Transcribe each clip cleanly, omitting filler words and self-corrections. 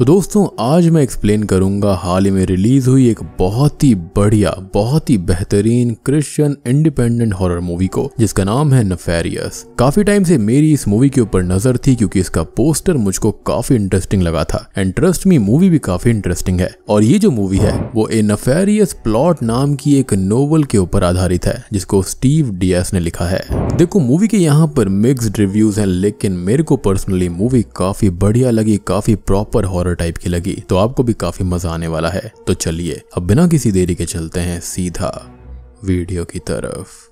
तो दोस्तों आज मैं एक्सप्लेन करूंगा हाल ही में रिलीज हुई एक बहुत ही बढ़िया, बहुत ही बेहतरीन क्रिश्चियन इंडिपेंडेंट हॉरर मूवी को, जिसका नाम है नेफेरियस। काफी टाइम से मेरी इस मूवी के ऊपर नजर थी क्योंकि इसका पोस्टर मुझको काफी इंटरेस्टिंग लगा था एंड ट्रस्ट मी मूवी भी काफी इंटरेस्टिंग है। और ये जो मूवी है वो ए नेफेरियस प्लॉट नाम की एक नोवेल के ऊपर आधारित है जिसको स्टीव डियास ने लिखा है। देखो मूवी के यहाँ पर मिक्स्ड रिव्यूज हैं, लेकिन मेरे को पर्सनली मूवी काफी बढ़िया लगी, काफी प्रॉपर हॉरर टाइप की लगी, तो आपको भी काफी मजा आने वाला है। तो चलिए अब बिना किसी देरी के चलते हैं सीधा वीडियो की तरफ।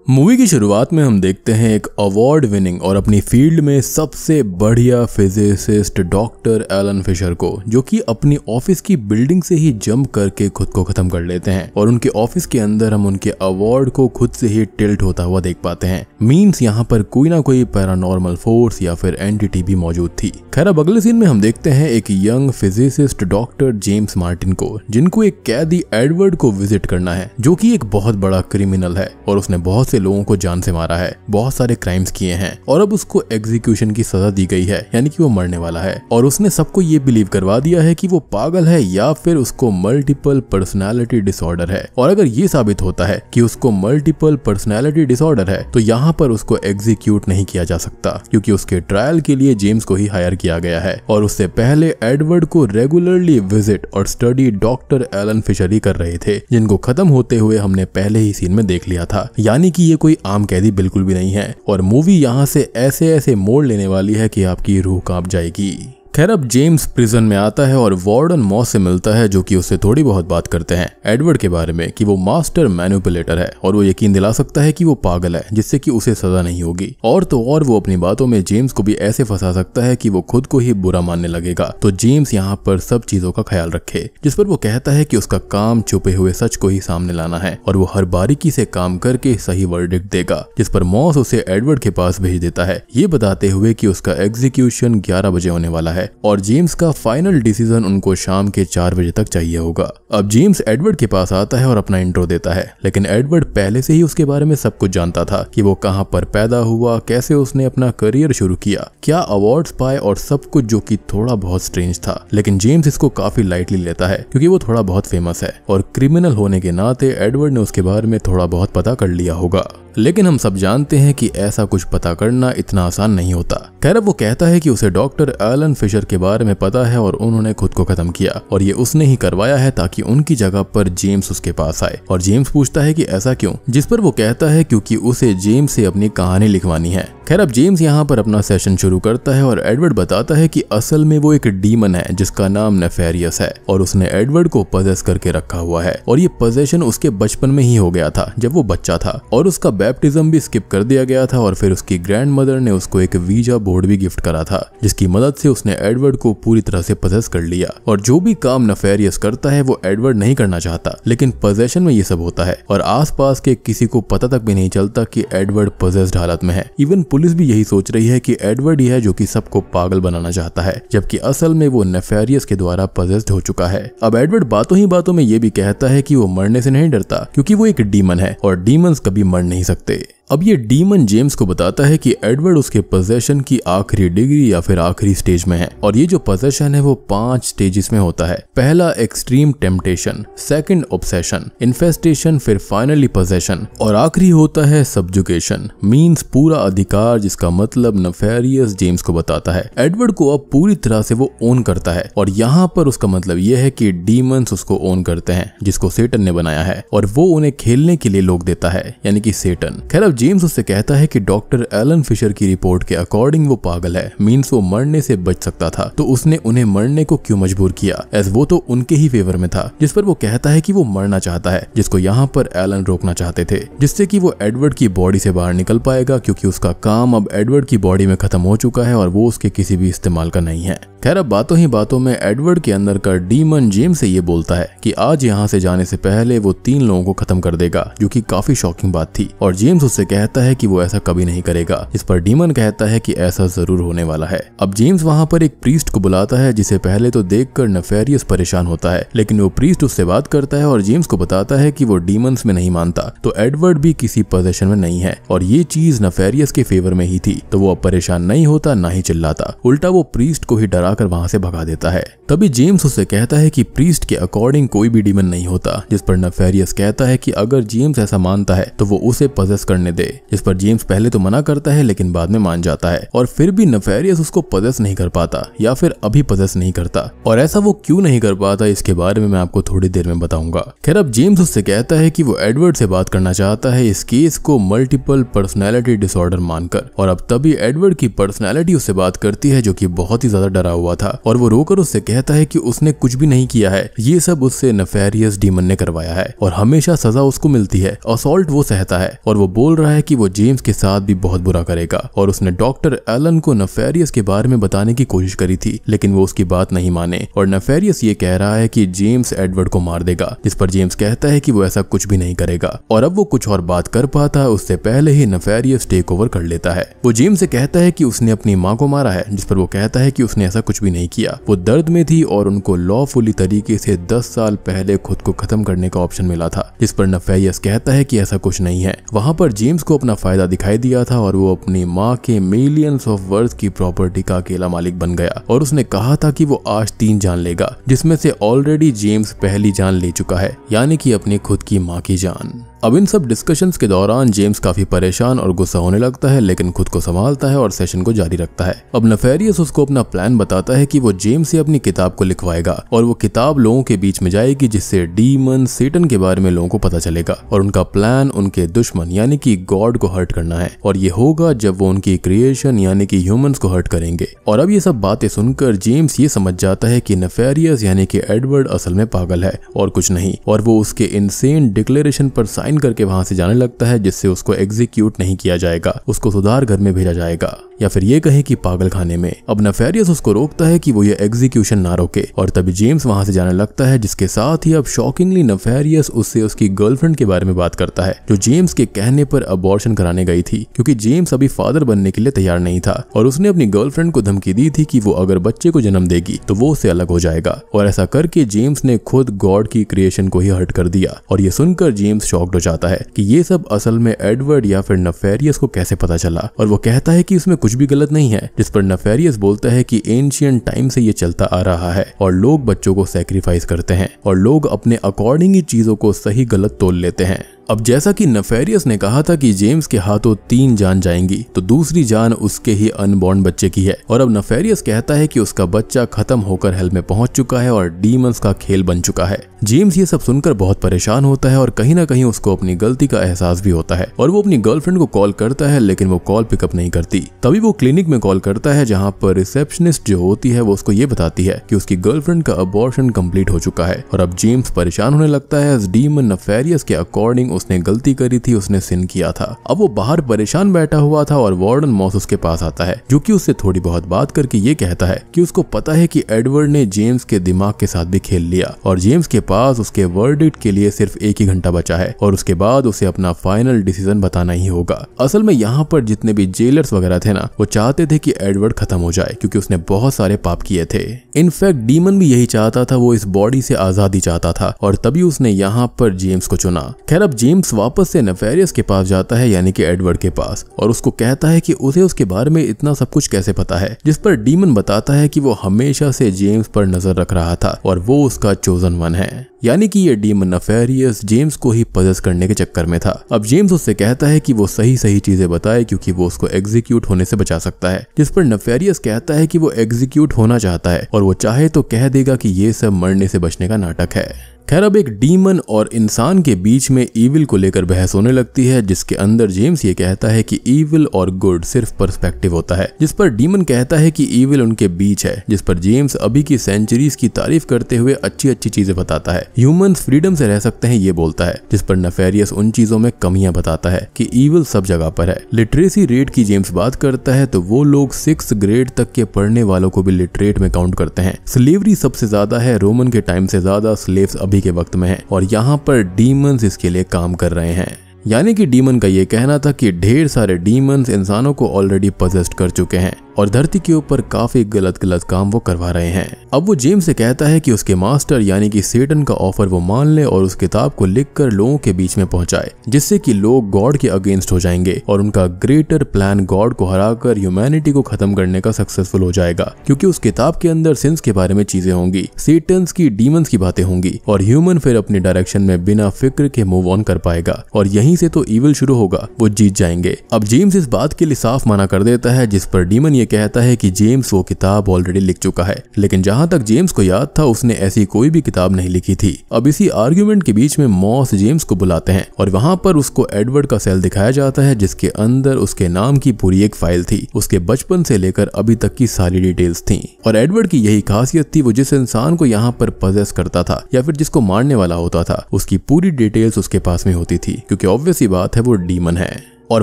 मूवी की शुरुआत में हम देखते हैं एक अवार्ड विनिंग और अपनी फील्ड में सबसे बढ़िया फिजिसिस्ट डॉक्टर एलन फिशर को, जो कि अपनी ऑफिस की बिल्डिंग से ही जंप करके खुद को खत्म कर लेते हैं। और उनके ऑफिस के अंदर हम उनके अवार्ड को खुद से ही टिल्ट होता हुआ देख पाते हैं। मीन्स यहाँ पर कोई ना कोई पैरानॉर्मल फोर्स या फिर एंटिटी भी मौजूद थी। खैर अब अगले सीन में हम देखते हैं एक young physicist doctor James Martin को, जिनको एक कैदी एडवर्ड को विजिट करना है, जो कि एक बहुत बड़ा क्रिमिनल है और उसने बहुत लोगों को जान से मारा है, बहुत सारे क्राइम्स किए हैं और अब उसको एग्जीक्यूशन की सजा दी गई है, यानी कि वो मरने वाला है। और उसने सबको ये बिलीव करवा दिया है कि वो पागल है या फिर उसको मल्टीपल पर्सनालिटी डिसऑर्डर है। और अगर ये साबित होता है कि उसको मल्टीपल पर्सनालिटी डिसऑर्डर है तो यहाँ पर उसको एग्जीक्यूट नहीं किया जा सकता, क्योंकि उसके ट्रायल के लिए जेम्स को ही हायर किया गया है। और उससे पहले एडवर्ड को रेगुलरली विजिट और स्टडी डॉक्टर एलन फिशर ही कर रहे थे, जिनको खत्म होते हुए हमने पहले ही सीन में देख लिया था। यानी कि ये कोई आम कैदी बिल्कुल भी नहीं है और मूवी यहाँ से ऐसे ऐसे मोड़ लेने वाली है कि आपकी रूह कांप जाएगी। खैर अब जेम्स प्रिजन में आता है और वार्डन मॉस से मिलता है, जो कि उससे थोड़ी बहुत बात करते हैं एडवर्ड के बारे में कि वो मास्टर मैनिपुलेटर है और वो यकीन दिला सकता है कि वो पागल है, जिससे कि उसे सजा नहीं होगी। और तो और वो अपनी बातों में जेम्स को भी ऐसे फंसा सकता है कि वो खुद को ही बुरा मानने लगेगा। तो जेम्स यहाँ पर सब चीजों का ख्याल रखे, जिस पर वो कहता है कि उसका काम छुपे हुए सच को ही सामने लाना है और वो हर बारीकी से काम करके सही वर्डिक्ट देगा, जिस पर मॉस उसे एडवर्ड के पास भेज देता है, ये बताते हुए कि उसका एग्जीक्यूशन 11 बजे होने वाला है और जेम्स का फाइनल डिसीजन उनको शाम के 4 बजे तक चाहिए होगा। अब जेम्स एडवर्ड के पास आता है और अपना इंट्रो देता है, लेकिन एडवर्ड पहले से ही उसके बारे में सब कुछ जानता था कि वो कहां पर पैदा हुआ, कैसे उसने अपना करियर शुरू किया, क्या अवार्ड्स पाए और सब कुछ, जो कि थोड़ा बहुत स्ट्रेंज था। लेकिन जेम्स इसको काफी लाइटली लेता है क्योंकि वो थोड़ा बहुत फेमस है और क्रिमिनल होने के नाते एडवर्ड ने उसके बारे में थोड़ा बहुत पता कर लिया होगा। लेकिन हम सब जानते हैं कि ऐसा कुछ पता करना इतना आसान नहीं होता। खैर वो कहता है कि उसे डॉक्टर एलन फिशर के बारे में पता है और उन्होंने खुद को खत्म किया और ये उसने ही करवाया है ताकि उनकी जगह पर जेम्स उसके पास आए। और जेम्स पूछता है कि ऐसा क्यों, जिस पर वो कहता है क्योंकि उसे जेम्स से अपनी कहानी लिखवानी है। खैर अब जेम्स यहाँ पर अपना सेशन शुरू करता है और एडवर्ड बताता है कि असल में वो एक डीमन है जिसका नाम नेफेरियस है और उसने एडवर्ड को पजेस करके रखा हुआ है। और ये पजेशन उसके बचपन में ही हो गया था जब वो बच्चा था, और उसका बैप्टिज्म भी स्किप कर दिया गया था। और फिर उसकी ग्रैंड मदर ने उसको एक वीजा बोर्ड भी गिफ्ट करा था, जिसकी मदद से उसने एडवर्ड को पूरी तरह से पजेस कर लिया। और जो भी काम नेफेरियस करता है वो एडवर्ड नहीं करना चाहता, लेकिन पजेशन में ये सब होता है और आसपास के किसी को पता तक भी नहीं चलता कि एडवर्ड पजेस्ड हालत में है। इवन पुलिस भी यही सोच रही है कि एडवर्ड ही है जो कि सबको पागल बनाना चाहता है, जबकि असल में वो नेफेरियस के द्वारा पजेस्ड हो चुका है। अब एडवर्ड बातों ही बातों में ये भी कहता है कि वो मरने से नहीं डरता क्योंकि वो एक डीमन है और डीमंस कभी मर नहीं सकते। अब ये डीमन जेम्स को बताता है कि एडवर्ड उसके पोजेशन की आखिरी डिग्री या फिर आखिरी स्टेज में है और ये जो पोजेशन है वो 5 स्टेजेस में होता है। पहला extreme temptation, second obsession, infestation, फिर फाइनली पोजेशन और आखिरी होता है सब्जुगेशन, मींस पूरा अधिकार, जिसका मतलब नेफेरियस जेम्स को बताता है एडवर्ड को अब पूरी तरह से वो ओन करता है। और यहाँ पर उसका मतलब ये है कि डीमंस उसको ओन करते हैं, जिसको सेटन ने बनाया है और वो उन्हें खेलने के लिए लोग देता है, यानी कि सेटन। खैर जेम्स उससे कहता है कि डॉक्टर एलन फिशर की रिपोर्ट के अकॉर्डिंग वो पागल है, मींस वो मरने से बच सकता था, तो उसने उन्हें मरने को क्यों मजबूर किया, एज वो तो उनके ही फेवर में था। जिस पर वो कहता है कि वो मरना चाहता है, जिसको यहाँ पर एलन रोकना चाहते थे, जिससे कि वो एडवर्ड की बॉडी से बाहर निकल पाएगा, क्योंकि उसका काम अब एडवर्ड की बॉडी में खत्म हो चुका है और वो उसके किसी भी इस्तेमाल का नहीं है। खैर अब बातों ही बातों में एडवर्ड के अंदर का डीमन जेम्स से ये बोलता है कि आज यहाँ से जाने से पहले वो 3 लोगों को खत्म कर देगा, जो कि काफी शॉकिंग बात थी। और जेम्स उससे कहता है कि वो ऐसा कभी नहीं करेगा, इस पर डीमन कहता है कि ऐसा जरूर होने वाला है। अब जेम्स वहां पर एक प्रीस्ट को बुलाता है, जिसे पहले तो देखकर नेफेरियस परेशान होता है, लेकिन वो प्रीस्ट उससे बात करता है और जेम्स को बताता है कि वो डीमंस में नहीं मानता, तो एडवर्ड भी किसी पोजीशन में नहीं है और ये चीज नेफेरियस के फेवर में ही थी, तो वो अब परेशान नहीं होता ना ही चिल्लाता, उल्टा वो प्रीस्ट को ही डरा कर वहां से भगा देता है। तभी जेम्स उससे कहता है कि प्रीस्ट के अकॉर्डिंग कोई भी डीमन नहीं होता, जिस पर नेफेरियस कहता है कि अगर जेम्स ऐसा मानता है तो वो उसे पजेस करने दे, जिस पर जेम्स पहले तो मना करता है लेकिन बाद में मान जाता है और फिर भी नेफेरियस उसको पजेस नहीं कर पाता या फिर अभी पजेस नहीं करता, और ऐसा वो क्यों नहीं कर पाता इसके बारे में मैं आपको थोड़ी देर में बताऊंगा। खैर अब जेम्स उससे कहता है कि वो एडवर्ड से बात करना चाहता है इस केस को मल्टीपल पर्सनैलिटी डिसऑर्डर मानकर, और अब तभी एडवर्ड की पर्सनैलिटी उससे बात करती है जो कि बहुत ही ज्यादा डरा हुआ था, और वो रोकर उससे कहता है कि उसने कुछ भी नहीं किया है, ये सब उससे नेफेरियस डीमन ने करवाया है और हमेशा सजा उसको मिलती है, असॉल्ट वो सहता है, और वो बोल रहा है कि वो जेम्स के साथ भी बहुत बुरा करेगा, और उसने डॉक्टर एलन को नेफेरियस के बारे में बताने की कोशिश करी थी लेकिन वो उसकी बात नहीं माने, और नेफेरियस ये कह रहा है कि जेम्स एडवर्ड को मार देगा, जिस पर जेम्स कहता है कि वो ऐसा कुछ भी नहीं करेगा, और अब वो कुछ और बात कर पाता उससे पहले ही नेफेरियस टेक ओवर कर लेता है। वो जेम्स से कहता है कि उसने अपनी माँ को मारा है, जिस पर वो कहता है कि उसने ऐसा कुछ भी नहीं किया, वो दर्द में थी और उनको लॉफुली तरीके से 10 साल पहले खुद को खत्म करने का ऑप्शन मिला था, जिस पर नेफेरियस कहता है कि ऐसा कुछ नहीं है, वहां पर जेम्स को अपना फायदा दिखाई दिया था और वो अपनी माँ के मिलियंस ऑफ वर्थ की प्रॉपर्टी का अकेला मालिक बन गया, और उसने कहा था कि वो आज 3 जान लेगा, जिसमें से ऑलरेडी जेम्स पहली जान ले चुका है, यानी कि अपनी खुद की माँ की जान। अब इन सब डिस्कशंस के दौरान जेम्स काफी परेशान और गुस्सा होने लगता है लेकिन खुद को संभालता है और सेशन को जारी रखता है। अब नेफेरियस उसको अपना प्लान बताता है कि वो जेम्स से अपनी किताब को लिखवाएगा और वो किताब लोगों के बीच में जाएगी, जिससे डीमन सेटन के बारे में लोगों को पता चलेगा, और उनका प्लान उनके दुश्मन यानी कि गॉड को हर्ट करना है, और ये होगा जब वो उनकी क्रिएशन यानी कि ह्यूमंस को हर्ट करेंगे। और अब ये सब बातें सुनकर जेम्स ये समझ जाता है कि नेफेरियस यानी कि एडवर्ड असल में पागल है और कुछ नहीं, और वो उसके इनसेन डिक्लेरेशन पर साइन करके वहां से जाने लगता है, जिससे उसको एग्जीक्यूट नहीं किया जाएगा, उसको सुधार घर में भेजा जाएगा, या फिर ये कहे कि पागल खाने में। अब नेफेरियस उसको रोकता है कि वो ये एग्जीक्यूशन ना रोके, और तभी जेम्स वहां से जाने लगता है, जिसके साथ ही अब शॉकिंगली नेफेरियस उससे उसकी गर्लफ्रेंड के बारे में बात करता है, जो जेम्स के कहने पर अबॉर्शन कराने गई थी, क्योंकि जेम्स अभी फादर बनने के लिए तैयार नहीं था, और उसने अपनी गर्लफ्रेंड को धमकी दी थी कि वो अगर बच्चे को जन्म देगी तो वो उससे अलग हो जाएगा, और ऐसा करके जेम्स ने खुद गॉड की क्रिएशन को ही हर्ट कर दिया। और ये सुनकर जेम्स शॉक्ड हो जाता है कि ये सब असल में एडवर्ड या फिर नेफेरियस को कैसे पता चला, और वो कहता है कि इसमें कुछ भी गलत नहीं है, जिस पर नेफेरियस बोलता है कि एंशिएंट टाइम से ये चलता आ रहा है और लोग बच्चों को सैक्रिफाइस करते हैं और लोग अपने अकॉर्डिंग ही चीजों को सही गलत तोल लेते हैं। अब जैसा कि नेफेरियस ने कहा था कि जेम्स के हाथों 3 जान जाएंगी, तो दूसरी जान उसके ही अनबॉर्न बच्चे की है, और अब नेफेरियस कहता है कि उसका बच्चा खत्म होकर हेल में पहुंच चुका है और डीमंस का खेल बन चुका है। जेम्स ये सब सुनकर बहुत परेशान होता है और कहीं ना कहीं उसको अपनी गलती का एहसास भी होता है, और वो अपनी गर्लफ्रेंड को कॉल करता है लेकिन वो कॉल पिकअप नहीं करती। तभी वो क्लिनिक में कॉल करता है, जहाँ पर रिसेप्शनिस्ट जो होती है वो उसको ये बताती है कि उसकी गर्लफ्रेंड का अबॉर्शन कंप्लीट हो चुका है, और अब जेम्स परेशान होने लगता है। डीमन नेफेरियस के अकॉर्डिंग उसने गलती करी थी, उसने सिन किया था। अब वो बाहर परेशान बैठा हुआ था और वार्डन मॉस उसके पास आता है, जो कि उससे थोड़ी बहुत बात करके ये कहता है कि उसको पता है कि एडवर्ड ने जेम्स के दिमाग के साथ भी खेल लिया, और जेम्स के पास उसके वर्डिक्ट के लिए सिर्फ 1 ही घंटा बचा है, और उसके बाद उसे अपना फाइनल डिसीजन बताना ही होगा। असल में यहाँ पर जितने भी जेलर्स वगैरह थे ना, वो चाहते थे कि एडवर्ड खत्म हो जाए, क्योंकि उसने बहुत सारे पाप किए थे। इनफैक्ट डीमन भी यही चाहता था, वो इस बॉडी से आजादी चाहता था, और तभी उसने यहाँ पर जेम्स को चुना। खैर अब जेम्स वापस से नेफेरियस के पास जाता है, यानी कि एडवर्ड के पास, और उसको कहता है कि उसे उसके बारे में इतना सब कुछ कैसे पता है, जिस पर डीमन बताता है कि वो हमेशा से जेम्स पर नजर रख रहा था और वो उसका चोजन वन है, यानी कि ये डीमन नेफेरियस जेम्स को ही पजेस करने के चक्कर में था। अब जेम्स उससे कहता है कि वो सही सही चीजें बताए, क्योंकि वो उसको एग्जीक्यूट होने से बचा सकता है, जिस पर नेफेरियस कहता है कि वो एग्जीक्यूट होना चाहता है और वो चाहे तो कह देगा कि ये सब मरने से बचने का नाटक है। खैर अब एक डीमन और इंसान के बीच में ईविल को लेकर बहस होने लगती है, जिसके अंदर जेम्स ये कहता है कि ईविल और गुड सिर्फ पर्सपेक्टिव होता है, जिस पर डीमन कहता है कि ईविल उनके बीच है, जिस पर जेम्स अभी की सेंचुरीज की तारीफ करते हुए अच्छी अच्छी चीजें बताता है। ह्यूमंस फ्रीडम से रह सकते हैं ये बोलता है, जिस पर नेफेरियस उन चीजों में कमियां बताता है कि ईविल सब जगह पर है। लिटरेसी रेट की जेम्स बात करता है, तो वो लोग 6th ग्रेड तक के पढ़ने वालों को भी लिटरेट में काउंट करते हैं। स्लेवरी सबसे ज्यादा है, रोमन के टाइम से ज्यादा स्लेव्स के वक्त में है, और यहाँ पर डीमंस इसके लिए काम कर रहे हैं। यानी कि डीमन का ये कहना था कि ढेर सारे डीमंस इंसानों को ऑलरेडी पजेस्ट कर चुके हैं और धरती के ऊपर काफी गलत काम वो करवा रहे हैं। अब वो जेम्स से कहता है कि उसके मास्टर यानी कि सेटन का ऑफर वो मान ले और उस किताब को लिखकर लोगों के बीच में पहुंचाए, जिससे कि लोग गॉड के अगेंस्ट हो जाएंगे और उनका ग्रेटर प्लान गॉड को हराकर ह्यूमैनिटी को खत्म करने का सक्सेसफुल हो जाएगा, क्योंकि उस किताब के अंदर सिंस के बारे में चीजें होंगी, सेटन्स की, डीमंस की बातें होंगी और ह्यूमन फिर अपनी डायरेक्शन में बिना फिक्र के मूव ऑन कर पाएगा और यहीं से तो इविल शुरू होगा, वो जीत जाएंगे। अब जेम्स इस बात के लिए साफ मना कर देता है, जिस पर डीमन ये कहता है कि जेम्स वो किताब ऑलरेडी लिख चुका है, लेकिन जहां तक जेम्स को याद था उसने ऐसी कोई भी किताब नहीं लिखी थी। अब इसी आर्ग्यूमेंट के बीच में मॉस जेम्स को बुलाते हैं और वहां पर उसको एडवर्ड का सेल दिखाया जाता है, जिसके अंदर उसके नाम की पूरी एक फाइल थी, उसके बचपन से लेकर अभी तक की सारी डिटेल्स थी। और एडवर्ड की यही खासियत थी, वो जिस इंसान को यहाँ पर पजेस करता था या फिर जिसको मारने वाला होता था, उसकी पूरी डिटेल्स उसके पास में होती थी, क्योंकि ऑब्वियस ही बात है वो डीमन है। और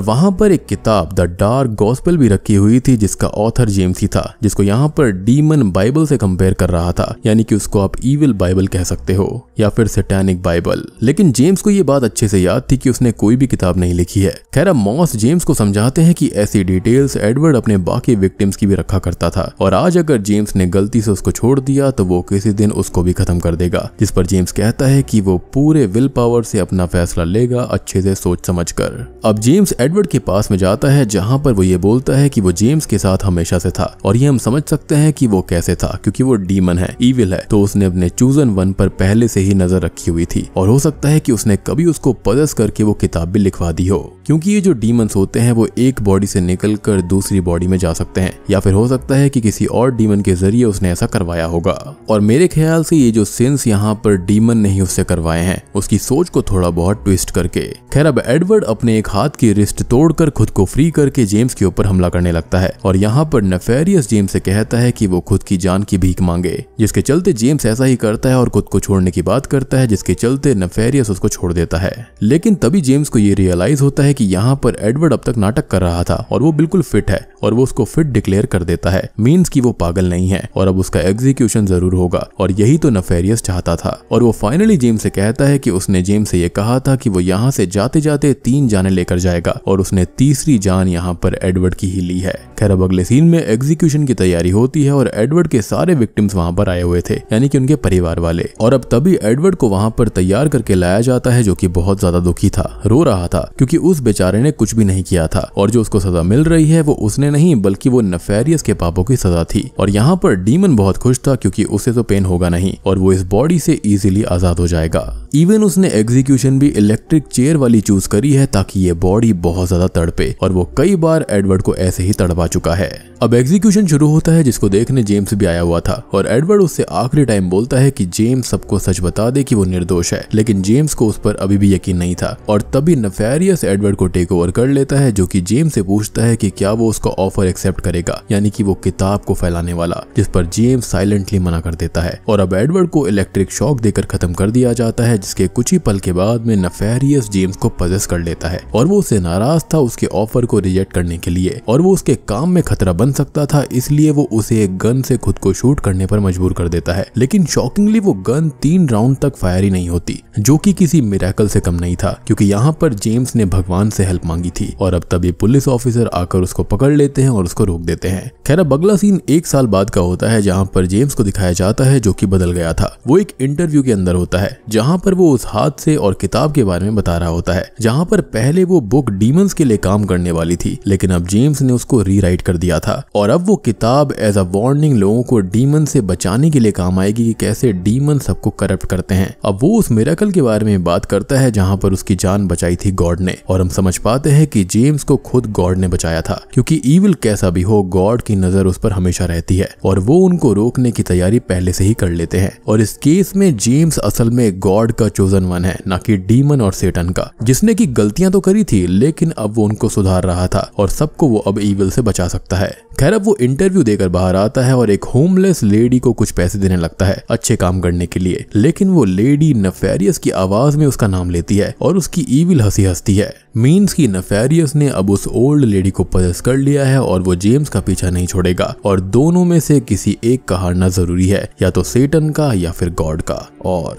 वहां पर एक किताब द डार्क गॉस्पेल भी रखी हुई थी, जिसका ऑथर जेम्स ही था, जिसको यहाँ पर डीमन बाइबल से कंपेयर कर रहा था, यानी कि उसको आप इविल बाइबल कह सकते हो या फिर सैटानिक बाइबल। लेकिन जेम्स को ये बात अच्छे से याद थी कि उसने कोई भी किताब नहीं लिखी है। खैर अब मॉस जेम्स को समझाते हैं कि ऐसी डिटेल्स एडवर्ड अपने बाकी विक्टिम्स की भी रखा करता था और आज अगर जेम्स ने गलती से उसको छोड़ दिया तो वो किसी दिन उसको भी खत्म कर देगा, जिस पर जेम्स कहता है कि वो पूरे विल पावर से अपना फैसला लेगा, अच्छे से सोच समझ कर। अब जेम्स एडवर्ड के पास में जाता है, जहां पर वो ये बोलता है कि वो जेम्स के साथ हमेशा से था और ये हम समझ सकते हैं कि वो कैसे था, क्योंकि वो डीमन है, इविल है, तो उसने अपने चूजन वन पर पहले से ही नजर रखी हुई थी और हो सकता है कि उसने कभी उसको पजेस करके वो किताब भी लिखवा दी हो, क्योंकि ये जो डीमंस होते हैं वो एक बॉडी से निकलकर दूसरी बॉडी में जा सकते हैं, या फिर हो सकता है कि किसी और डीमन के जरिए उसने ऐसा करवाया होगा। और मेरे ख्याल से ये जो सिंस यहाँ पर डीमन ने ही उससे करवाए हैं, उसकी सोच को थोड़ा बहुत ट्विस्ट करके। खैर अब एडवर्ड अपने एक हाथ की रिस्ट तोड़कर खुद को फ्री करके जेम्स के ऊपर हमला करने लगता है और यहाँ पर नेफेरियस जेम्स से कहता है कि वो खुद की जान की भीख मांगे, जिसके चलते जेम्स ऐसा ही करता है और खुद को छोड़ने की बात करता है, जिसके चलते नेफेरियस उसको छोड़ देता है। लेकिन तभी जेम्स को ये रियलाइज होता है कि यहाँ पर एडवर्ड अब तक नाटक कर रहा था और वो बिल्कुल फिट है और वो उसको फिट डिक्लेयर कर देता है, मींस कि वो पागल नहीं है और अब उसका एग्जीक्यूशन जरूर होगा और यही तो नेफेरियस चाहता था। और वो फाइनली जेम्स से कहता है कि उसने जेम्स से ये कहा था कि वो यहाँ से जाते जाते 3 जानें लेकर जाएगा और उसने तीसरी जान यहाँ पर एडवर्ड की ही ली है। खैर अब अगले सीन में एग्जीक्यूशन की तैयारी होती है और एडवर्ड के सारे विक्टिम्स वहां पर आए हुए थे, यानी कि उनके परिवार वाले। और अब तभी एडवर्ड को वहां पर तैयार करके लाया जाता है, जो कि बहुत ज्यादा दुखी था, रो रहा था, क्योंकि उस बेचारे ने कुछ भी नहीं किया था और जो उसको सजा मिल रही है वो उसने नहीं बल्कि वो नेफेरियस के पापों की सजा थी। और यहाँ पर डीमन बहुत खुश था, क्योंकि उसे तो पेन होगा नहीं और वो इस बॉडी से इजीली आजाद हो जाएगा। इवन उसने एग्जीक्यूशन भी इलेक्ट्रिक चेयर वाली चूज करी है, ताकि ये बॉडी बहुत ज्यादा तड़पे, और वो कई बार एडवर्ड को ऐसे ही तड़पा चुका है। अब एग्जीक्यूशन शुरू होता है, जिसको देखने जेम्स भी आया हुआ था और एडवर्ड उससे आखिरी टाइम बोलता है कि जेम्स सबको सच बता दे कि वो निर्दोष है, लेकिन जेम्स को उस पर अभी भी यकीन नहीं था। और तभी नेफेरियस एडवर्ड को टेक ओवर कर लेता है, जो कि जेम्स से पूछता है कि क्या वो उसका ऑफर एक्सेप्ट करेगा, यानी कि वो किताब को फैलाने वाला, जिस पर जेम्स साइलेंटली मना कर देता है और अब एडवर्ड को इलेक्ट्रिक शॉक देकर खत्म कर दिया जाता है, जिसके कुछ ही पल के बाद में नेफेरियस जेम्स को पजेस कर लेता है और वो उससे नाराज था उसके ऑफर को रिजेक्ट करने के लिए, और वो उसके काम में खतरा बन सकता था, इसलिए वो उसे एक गन से खुद को शूट करने पर मजबूर कर देता है। लेकिन शॉकिंगली वो गन 3 राउंड तक फायर ही नहीं होती, जो कि किसी मिरेकल से कम नहीं था, क्योंकि यहाँ पर जेम्स ने भगवान से हेल्प मांगी थी। और अब तभी पुलिस ऑफिसर आकर उसको पकड़ लेते हैं और उसको रोक देते हैं। खैर अब अगला सीन 1 साल बाद का होता है, जहाँ पर जेम्स को दिखाया जाता है जो कि बदल गया था। वो एक इंटरव्यू के अंदर होता है, जहाँ पर वो उस हादसे और किताब के बारे में बता रहा होता है, जहाँ पर पहले वो बुक डीमंस के लिए काम करने वाली थी, लेकिन अब जेम्स ने उसको रीराइट कर दिया था और अब वो किताब एज अ वार्निंग लोगों को डीमन से बचाने के लिए काम आएगी कि कैसे डीमन सबको करप्ट करते हैं। अब वो उस मिरेकल के बारे में बात करता है जहाँ पर उसकी जान बचाई थी गॉड ने, और हम समझ पाते हैं कि जेम्स को खुद गॉड ने बचाया था, क्योंकि इविल कैसा भी हो गॉड की नजर उस पर हमेशा रहती है और वो उनको रोकने की तैयारी पहले से ही कर लेते हैं। और इस केस में जेम्स असल में गॉड का चोजन वन है, ना कि डीमन और सेटन का, जिसने की गलतियां तो करी थी लेकिन अब वो उनको सुधार रहा था और सबको वो अब इविल से बचा सकता है। खैर अब वो इंटरव्यू देकर बाहर आता है और एक होमलेस लेडी को कुछ पैसे देने लगता है अच्छे काम करने के लिए, लेकिन वो लेडी नेफेरियस की आवाज में उसका नाम लेती है और उसकी इविल हंसी हंसती है, मींस की नेफेरियस ने अब उस ओल्ड लेडी को पजेस कर लिया है और वो जेम्स का पीछा नहीं छोड़ेगा और दोनों में से किसी एक का हारना जरूरी है, या तो सेटन का या फिर गॉड का। और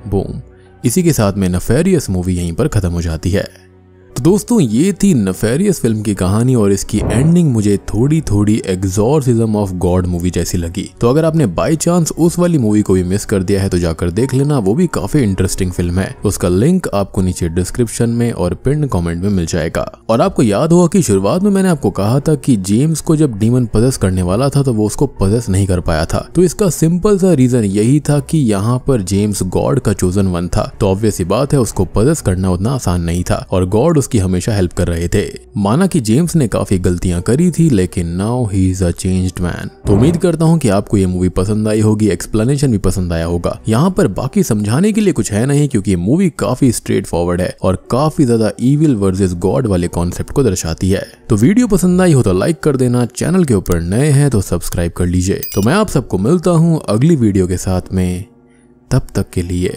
बूम, इसी के साथ में नेफेरियस मूवी यहीं पर खत्म हो जाती है। तो दोस्तों ये थी नेफेरियस फिल्म की कहानी और इसकी एंडिंग मुझे थोड़ी थोड़ी एग्जॉर्सिज्म ऑफ गॉड मूवी जैसी लगी। तो अगर आपने बाय चांस उस वाली मूवी को भी मिस कर दिया है तो जाकर देख लेना, वो भी काफी इंटरेस्टिंग फिल्म है। उसका लिंक आपको नीचे डिस्क्रिप्शन में और पिन कमेंट में मिल जाएगा। और आपको याद होगा कि शुरुआत में मैंने आपको कहा था कि जेम्स को जब डीमन पजेस करने वाला था तो वो उसको पजेस नहीं कर पाया था। तो इसका सिंपल सा रीजन यही था कि यहाँ पर जेम्स गॉड का चोजन वन था, तो ऑब्वियस सी बात है उसको पजेस करना उतना आसान नहीं था और गॉड उसकी हमेशा हेल्प कर रहे थे। माना कि जेम्स ने काफी गलतियां करी थी, लेकिन now he is a changed man. तो उम्मीद करता हूं कि आपको ये मूवी पसंद आई होगी, एक्सप्लेनेशन भी पसंद आया होगा। यहाँ पर बाकी समझाने के लिए कुछ है नहीं, क्योंकि ये मूवी काफी स्ट्रेट फॉरवर्ड है और काफी ज्यादा इविल वर्सेस गॉड वाले कॉन्सेप्ट को दर्शाती है। तो वीडियो पसंद आई हो तो लाइक कर देना, चैनल के ऊपर नए हैं तो सब्सक्राइब कर लीजिए। तो मैं आप सबको मिलता हूँ अगली वीडियो के साथ में, तब तक के लिए